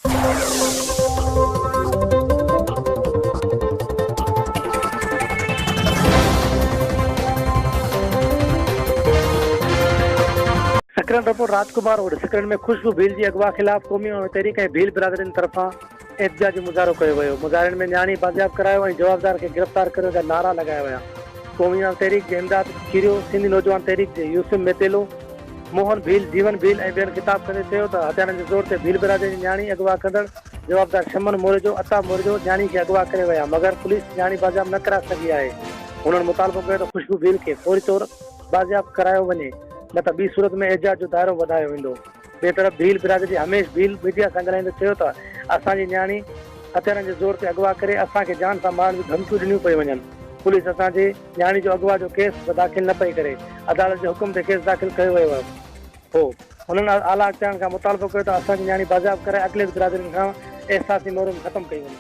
Sakrand report राजकुमार road Sakrand में خوشبو भील जी अगवा ख़िलाफ़ قومي ऐं तहरीक ऐं भील برادرين طرفان احتجاجي مظاهرو कयो वियो. मुज़ाहिरनि में न्याणी बाज़ियाब करायो ऐं जवाबदार खे गिरफ़्तार करण जा नारा लॻाया विया. قومي ऐं तहरीक जे इमदाद खीरियो, सिंधी नौजवान तहरीक जे यूसुफ मेतेलो, मोहन भील, जीवन भील ऐं ॿियनि ख़िताब कंदे चयो त हथियारनि जे ज़ोर ते भील बिरादरी जी न्याणी अगवा कंदड़ जवाबदार शमन मोरिजो, अता मोरिजो न्याणी खे अगवा करे विया, मगर पुलिस न्याणी बाज़ियाब न कराए सघी आहे. हुननि मुतालबो कयो त खुशबू भील खे फौरी तौर बाज़ियाब करायो वञे, न त ॿी सूरत में एहतजाज जो दाइरो वधायो वेंदो. ॿिए तरफ़ भील बिरादरी हमेश भील मीडिया सां ॻाल्हाईंदे चयो त असांजी न्याणी हथियारनि जे ज़ोर ते अगवा करे असांखे जान सां मारण जूं धमकियूं ॾिनियूं पई वञनि. पुलिस असांजे न्याणी जो अगवा जो केस दाख़िल न पई करे, अदालत जे हुकुम ते केस दाख़िल कयो वियो हो. हुननि आला अख़्तियारनि खां मुतालबो कयो त असांजी न्याणी बाज़ियाब कराए अॻिले बिरादरियुनि खां एहसासी मोरम ख़तमु कई वञे.